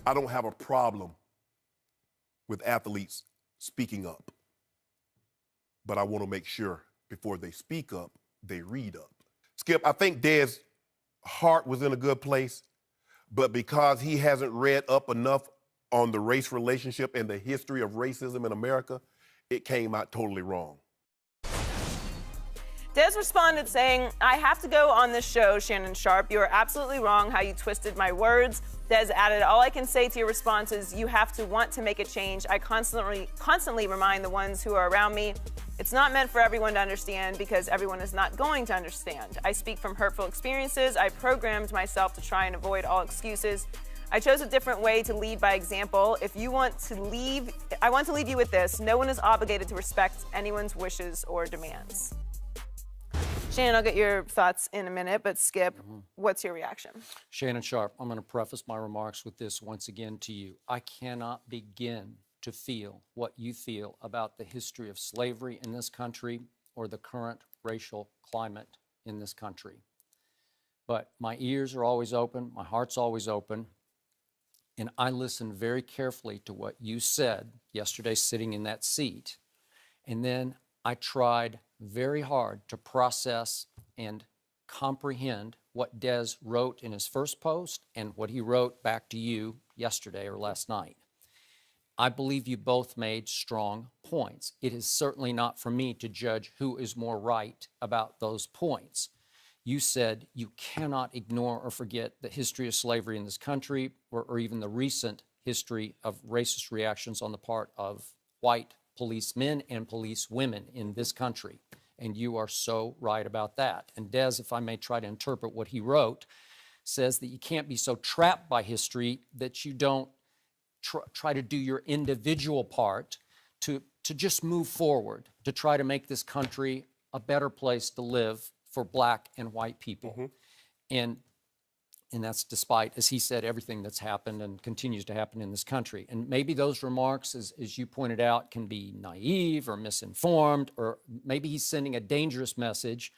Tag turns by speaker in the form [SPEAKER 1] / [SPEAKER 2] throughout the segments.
[SPEAKER 1] I don't have a problem with athletes speaking up, but I want to make sure before they speak up, they read up. Skip, I think Dez's heart was in a good place, but because he hasn't read up enough on the race relationship and the history of racism in America, it came out totally wrong.
[SPEAKER 2] Dez responded saying, I have to go on this show, Shannon Sharpe. You are absolutely wrong how you twisted my words. Dez added, all I can say to your response is you have to want to make a change. I constantly remind the ones who are around me, it's not meant for everyone to understand because everyone is not going to understand. I speak from hurtful experiences. I programmed myself to try and avoid all excuses. I chose a different way to lead by example. If you want to leave, I want to leave you with this. No one is obligated to respect anyone's wishes or demands. Shannon, I'll get your thoughts in a minute, but Skip, what's your reaction?
[SPEAKER 3] Shannon Sharpe, I'm going to preface my remarks with this once again to you. I cannot begin to feel what you feel about the history of slavery in this country or the current racial climate in this country. But my ears are always open, my heart's always open, and I listened very carefully to what you said yesterday sitting in that seat. And then I tried very hard to process and comprehend what Dez wrote in his first post and what he wrote back to you yesterday or last night. I believe you both made strong points. It is certainly not for me to judge who is more right about those points. You said you cannot ignore or forget the history of slavery in this country or even the recent history of racist reactions on the part of white policemen and police women in this country. And you are so right about that. And Dez, if I may try to interpret what he wrote, says that you can't be so trapped by history that you don't try to do your individual part to just move forward, to try to make this country a better place to live for black and white people. And that's despite, as he said, everything that's happened and continues to happen in this country. And maybe those remarks, as you pointed out, can be naive or misinformed, or maybe he's sending a dangerous message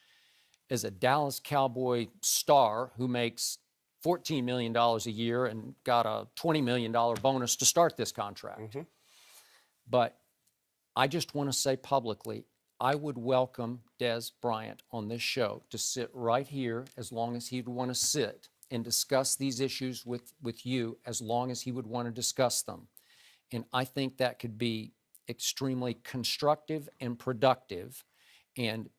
[SPEAKER 3] as a Dallas Cowboy star who makes $14 million a year and got a $20 million bonus to start this contract. But I just want to say publicly, I would welcome Dez Bryant on this show to sit right here as long as he'd want to sit and discuss these issues with you as long as he would want to discuss them. And I think that could be extremely constructive and productive. And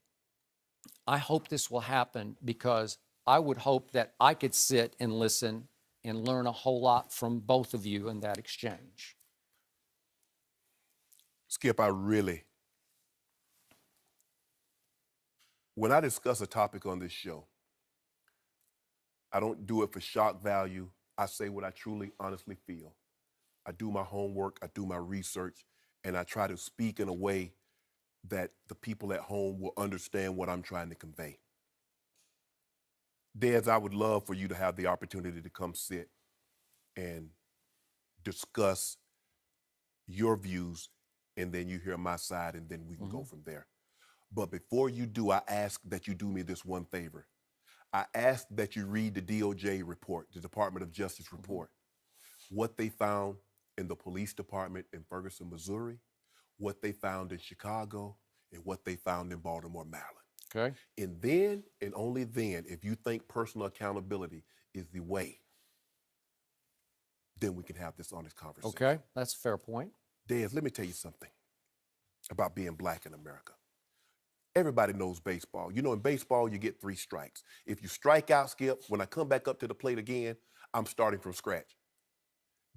[SPEAKER 3] I hope this will happen because I would hope that I could sit and listen and learn a whole lot from both of you in that exchange.
[SPEAKER 1] Skip, when I discuss a topic on this show, I don't do it for shock value. I say what I truly, honestly feel. I do my homework, I do my research, and I try to speak in a way that the people at home will understand what I'm trying to convey. Dez, I would love for you to have the opportunity to come sit and discuss your views, and then you hear my side, and then we can go from there. But before you do, I ask that you do me this one favor. I ask that you read the DOJ report, the Department of Justice report, what they found in the police department in Ferguson, Missouri, what they found in Chicago, and what they found in Baltimore, Maryland.
[SPEAKER 3] Okay.
[SPEAKER 1] And then, and only then, if you think personal accountability is the way, then we can have this honest conversation.
[SPEAKER 3] Okay, that's a fair point.
[SPEAKER 1] Dez, let me tell you something about being black in America. Everybody knows baseball. You know, in baseball, you get 3 strikes. If you strike out, Skip, when I come back up to the plate again, I'm starting from scratch.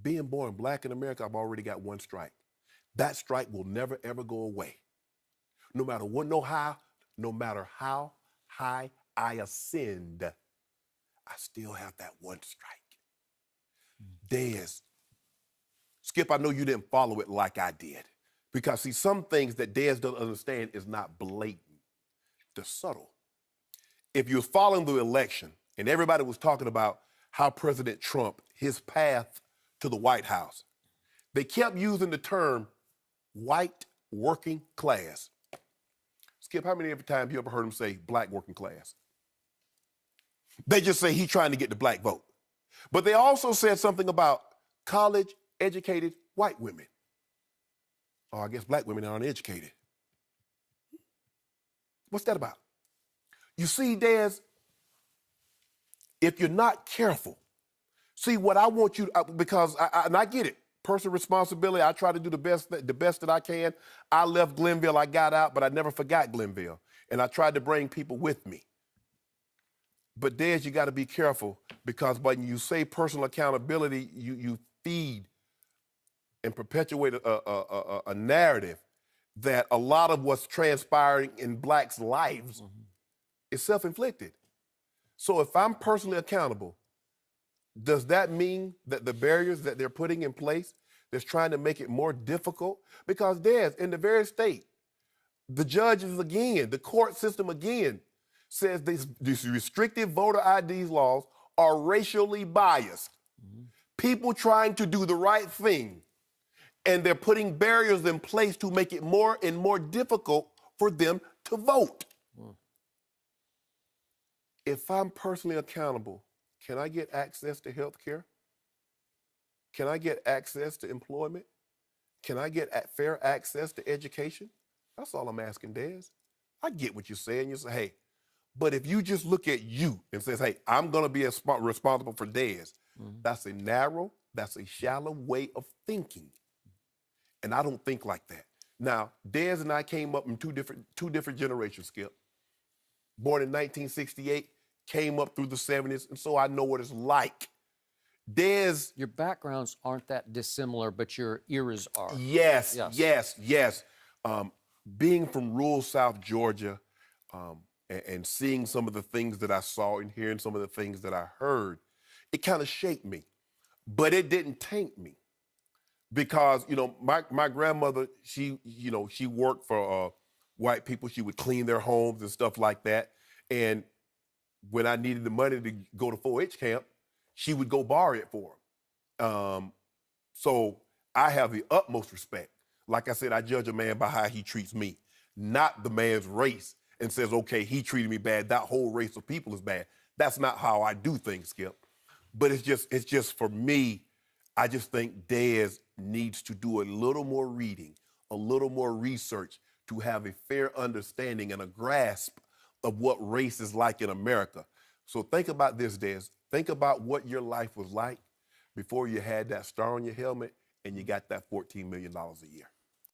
[SPEAKER 1] Being born black in America, I've already got 1 strike. That strike will never, ever go away. No matter what, no matter how high I ascend, I still have that 1 strike. Dez, Skip, I know you didn't follow it like I did. Because, see, some things that Dez doesn't understand is not blatant. They're subtle. If you were following the election and everybody was talking about how President Trump, his path to the White House, they kept using the term white working class. Skip, how many every time you ever heard him say black working class? They just say he's trying to get the black vote. But they also said something about college-educated white women. Oh, I guess black women aren't educated. What's that about? You see, Dez, if you're not careful, see what I want you, because and I get it, personal responsibility. I try to do the best that I can. I left Glenville, I got out, but I never forgot Glenville, and I tried to bring people with me. But Dez, you got to be careful, because when you say personal accountability, you feed and perpetuate a narrative that a lot of what's transpiring in blacks' lives is self-inflicted. So if I'm personally accountable, does that mean that the barriers that they're putting in place that's trying to make it more difficult? Because Dez, in the very state, the judges again, the court system again, says these restrictive voter ID laws are racially biased. People trying to do the right thing, and they're putting barriers in place to make it more and more difficult for them to vote. If I'm personally accountable, can I get access to health care? Can I get access to employment? Can I get fair access to education? That's all I'm asking, Dez. I get what you're saying. You say, hey, but if you just look at you and says, hey, I'm going to be responsible for Dez, that's a narrow, that's a shallow way of thinking. And I don't think like that. Now, Dez and I came up in two different generations, Skip. Born in 1968, came up through the 70s, and so I know what it's like. Dez...
[SPEAKER 3] Your backgrounds aren't that dissimilar, but your eras are.
[SPEAKER 1] Yes. Being from rural South Georgia, and seeing some of the things that I saw and hearing some of the things that I heard, it kind of shaped me. But it didn't taint me. Because, my grandmother, she worked for white people. She would clean their homes and stuff like that. And when I needed the money to go to 4-H camp, she would go borrow it for them. So I have the utmost respect. Like I said, I judge a man by how he treats me, not the man's race, and says, okay, he treated me bad, that whole race of people is bad. That's not how I do things, Skip. But it's just for me, I just think Dez needs to do a little more reading, a little more research to have a fair understanding and a grasp of what race is like in America. So think about this, Dez. Think about what your life was like before you had that star on your helmet and you got that $14 million a year.